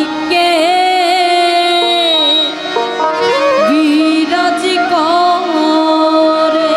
নাইকে বিরাজ করে।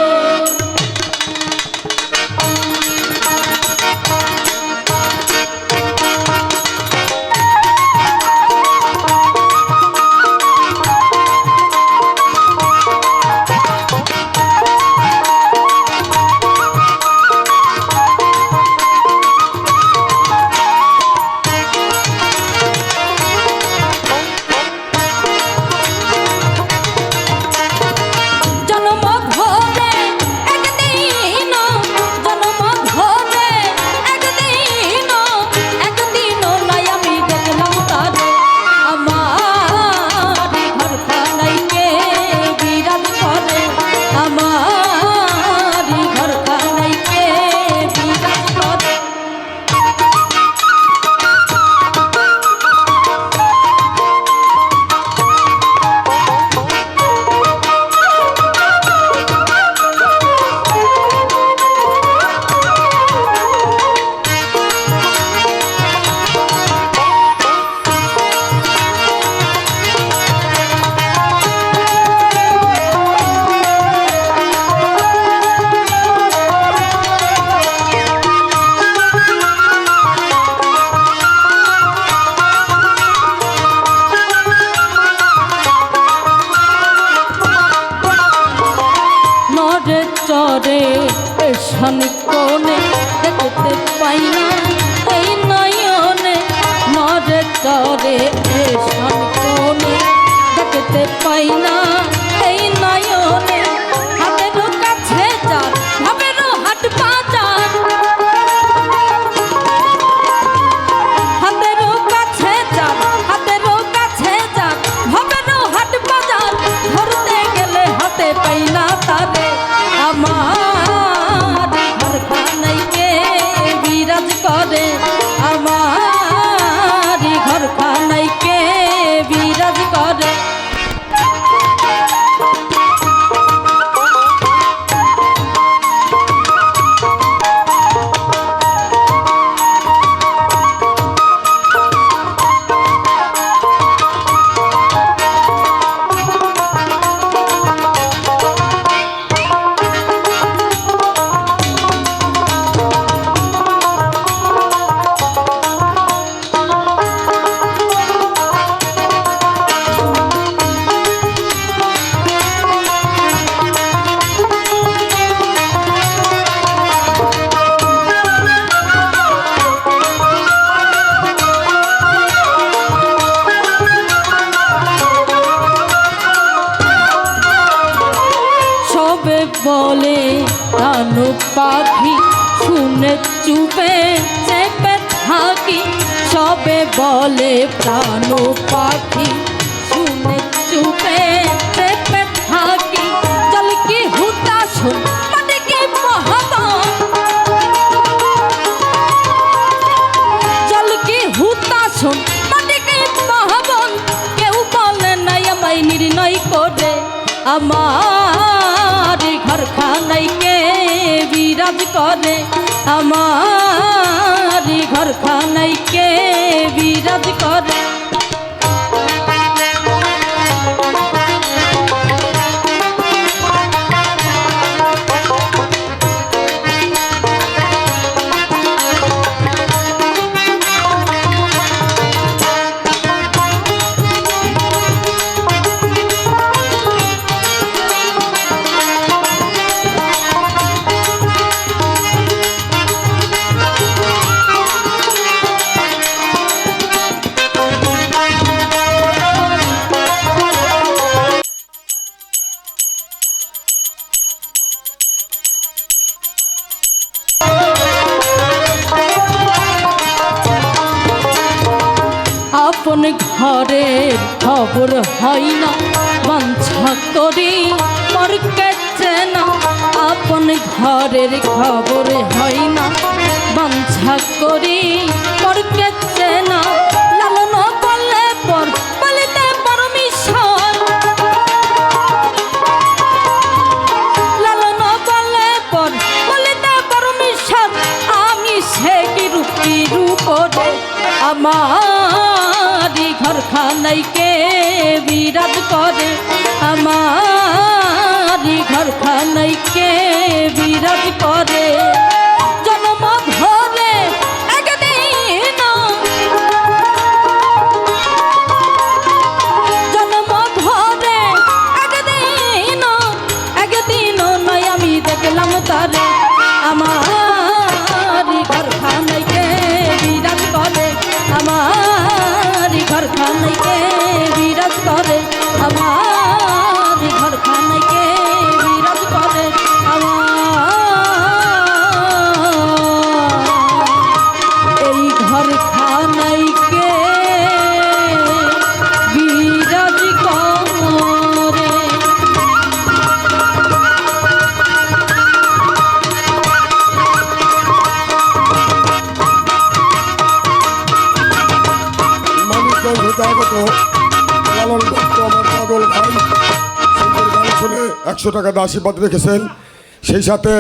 চরে শানিকনে দেখতে পাই না এই নয়নে, নরে চরে শানিকনে দেখতে পাই না এই নয়নে। হাতের কাছে যার ভাবের হাট বাজার, হাতের কাছে যার, হাতের কাছে যার ভাবের হাট বাজার। ধরতে গেলে হাতে পাই না তারে, আমার ঘরখানাইকে বিরাজ করে, আমার ঘরখানাইকে বিরাজ করে। বলে কানু পাখি শুনে চুপে চেপে থাকি, সবে বলে প্রাণু পাখি শুনে চুপে চেপে থাকি। চল কি হুতা শুন মানে কি মহাবন, চল কি হুতা শুন মানে কি মহাবন। কেউ বলে নাই আমায় নির্ণয় করে, আমার ঘরখানাইকে বিরাজ করে, আমার ঘরখানাইকে বিরাজ করে। আপন ঘরের খবর হয় না, বাঞ্ছা করি পরকে চেনা। আপন ঘরের খবর হয় না, বাঞ্ছা করি পরকে চেনা। লালন বললে পর বলিতে পারমিশন, লালন বললে পর বলিতে পারমিশন। আমি সে কি রূপী রূপ আমার ঘরখানাইকে বিরাজ করে আমারি ঘরখানাইকে বিরাজ করে জন্ম ধরে একদিন জন্ম ধরে একদিন নয় আমি দেখলাম তারে আমারি ঘরখানাইকে বিরাজ করে আমারি ঘরখানাইকে বিরাজ করে আমারি ঘরখানাইকে বিরাজ করে এই ঘরখানাইকে বিরাজ করে। আগত লালন দত্ত আমার পাগল ভাই সুন্দর গান শুনে 100 টাকা আশীর্বাদ রেখেছেন। সেই সাথে